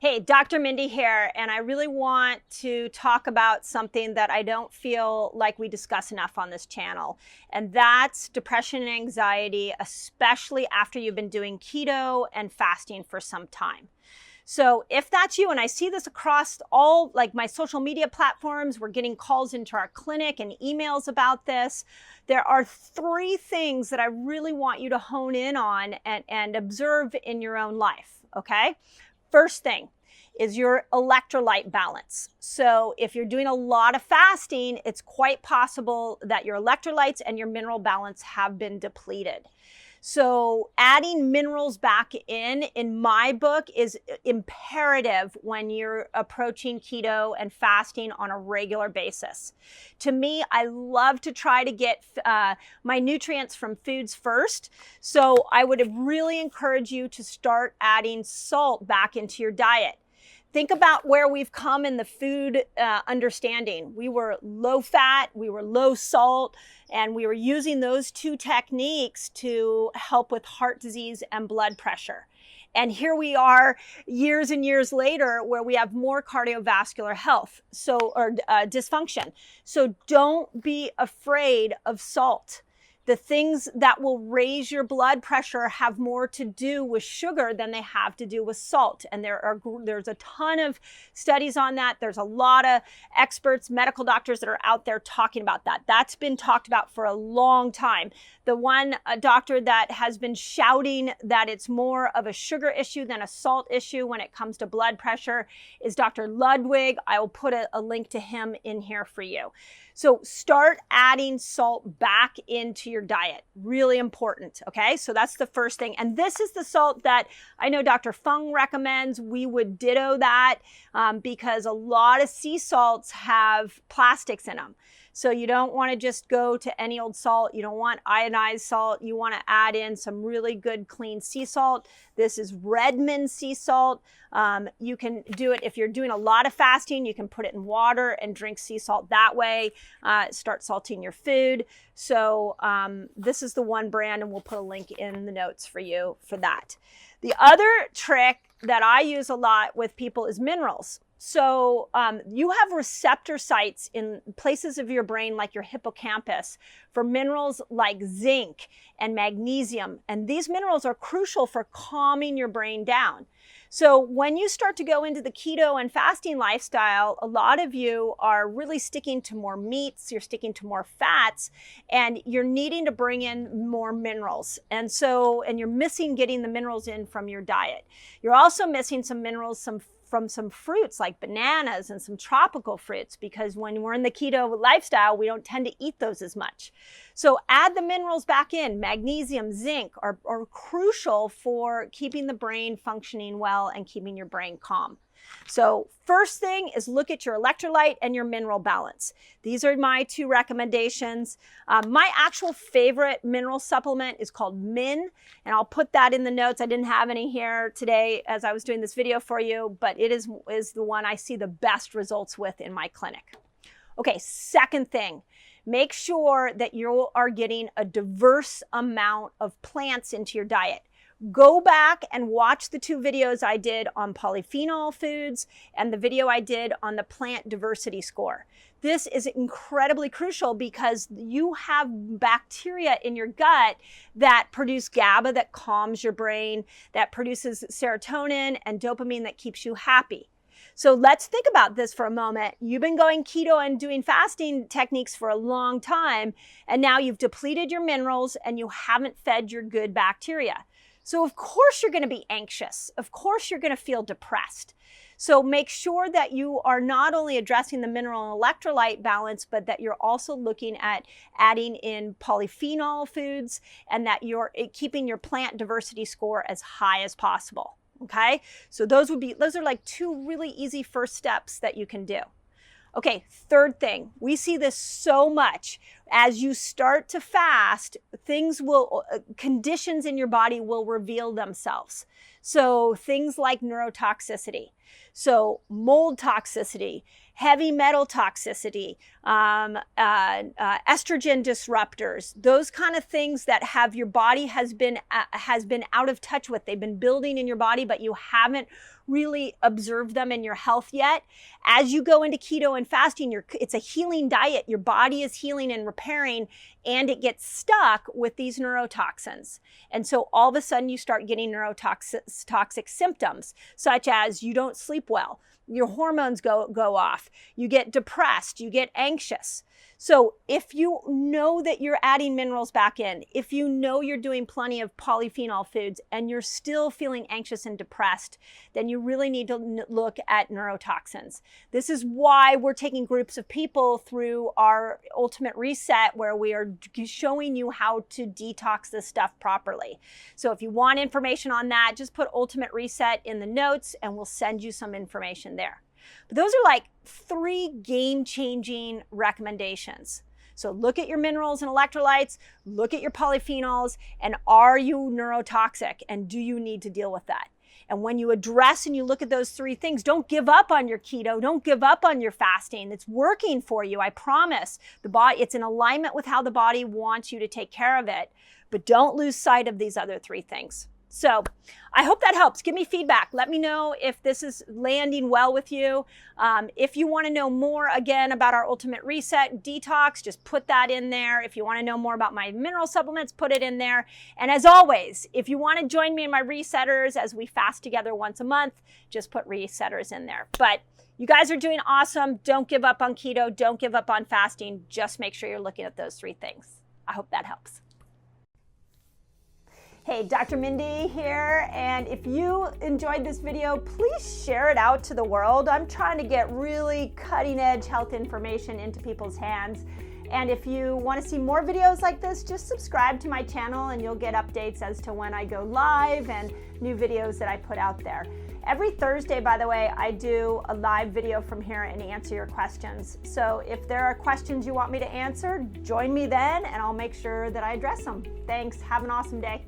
Hey, Dr. Mindy here, and I really want to talk about something that I don't feel like we discuss enough on this channel, and that's depression and anxiety, especially after you've been doing keto and fasting for some time. So if that's you, and I see this across all like my social media platforms, we're getting calls into our clinic and emails about this. There are three things that I really want you to hone in on and observe in your own life, okay? First thing is your electrolyte balance. So if you're doing a lot of fasting, it's quite possible that your electrolytes and your mineral balance have been depleted. So adding minerals back in my book, is imperative when you're approaching keto and fasting on a regular basis. To me, I love to try to get my nutrients from foods first. So I would really encourage you to start adding salt back into your diet. Think about where we've come in the food understanding. We were low fat, we were low salt, and we were using those two techniques to help with heart disease and blood pressure. And here we are years and years later where we have more cardiovascular health, or dysfunction. So don't be afraid of salt. The things that will raise your blood pressure have more to do with sugar than they have to do with salt. And there's a ton of studies on that. There's a lot of experts, medical doctors that are out there talking about that. That's been talked about for a long time. The one doctor that has been shouting that it's more of a sugar issue than a salt issue when it comes to blood pressure is Dr. Ludwig. I will put a link to him in here for you. So start adding salt back into your diet. Really important, okay? So that's the first thing. And this is the salt that I know Dr. Fung recommends. We would ditto that because a lot of sea salts have plastics in them. So you don't want to just go to any old salt. You don't want iodized salt. You want to add in some really good clean sea salt. This is Redmond sea salt. You can do it if you're doing a lot of fasting. You can put it in water and drink sea salt that way. Start salting your food. So this is the one brand, and we'll put a link in the notes for you for that. The other trick that I use a lot with people is minerals. So you have receptor sites in places of your brain like your hippocampus for minerals like zinc and magnesium. And these minerals are crucial for calming your brain down. So when you start to go into the keto and fasting lifestyle, a lot of you are really sticking to more meats, you're sticking to more fats, and you're needing to bring in more minerals. And you're missing getting the minerals in from your diet. You're also missing some minerals from some fruits like bananas and some tropical fruits, because when we're in the keto lifestyle, we don't tend to eat those as much. So add the minerals back in. Magnesium, zinc are crucial for keeping the brain functioning well and keeping your brain calm. So first thing is look at your electrolyte and your mineral balance. These are my two recommendations. My actual favorite mineral supplement is called Min, and I'll put that in the notes. I didn't have any here today as I was doing this video for you, but it is the one I see the best results with in my clinic. Okay, second thing, make sure that you are getting a diverse amount of plants into your diet. Go back and watch the two videos I did on polyphenol foods and the video I did on the plant diversity score. This is incredibly crucial because you have bacteria in your gut that produce GABA that calms your brain, that produces serotonin and dopamine that keeps you happy. So let's think about this for a moment. You've been going keto and doing fasting techniques for a long time, and now you've depleted your minerals and you haven't fed your good bacteria. So of course you're going to be anxious. Of course you're going to feel depressed. So make sure that you are not only addressing the mineral and electrolyte balance, but that you're also looking at adding in polyphenol foods and that you're keeping your plant diversity score as high as possible. Okay? So those are like two really easy first steps that you can do. Okay, third thing, we see this so much as you start to fast, conditions in your body will reveal themselves. So things like neurotoxicity, so mold toxicity, heavy metal toxicity, estrogen disruptors, those kind of things that have your body has been out of touch with. They've been building in your body, but you haven't really observed them in your health yet. As you go into keto and fasting, it's a healing diet. Your body is healing and repairing, and it gets stuck with these neurotoxins. And so all of a sudden you start getting neurotoxic symptoms, such as you don't sleep well, your hormones go off, you get depressed, you get anxious. So if you know that you're adding minerals back in, if you know you're doing plenty of polyphenol foods and you're still feeling anxious and depressed, then you really need to look at neurotoxins. This is why we're taking groups of people through our Ultimate Reset, where we are showing you how to detox this stuff properly. So if you want information on that, just put Ultimate Reset in the notes and we'll send you some information there. But those are like 3 game-changing recommendations. So look at your minerals and electrolytes, look at your polyphenols, and are you neurotoxic, and do you need to deal with that? And when you address and you look at those 3 things, don't give up on your keto, don't give up on your fasting. It's working for you, I promise. It's in alignment with how the body wants you to take care of it, but don't lose sight of these other 3 things. So I hope that helps. Give me feedback. Let me know if this is landing well with you. If you want to know more, again, about our Ultimate Reset Detox, just put that in there. If you want to know more about my mineral supplements, put it in there. And as always, if you want to join me in my Resetters as we fast together once a month, just put Resetters in there. But you guys are doing awesome. Don't give up on keto. Don't give up on fasting. Just make sure you're looking at those 3 things. I hope that helps. Hey, Dr. Mindy here, and if you enjoyed this video, please share it out to the world. I'm trying to get really cutting-edge health information into people's hands. And if you want to see more videos like this, just subscribe to my channel and you'll get updates as to when I go live and new videos that I put out there. Every Thursday, by the way, I do a live video from here and answer your questions. So if there are questions you want me to answer, join me then and I'll make sure that I address them. Thanks. Have an awesome day.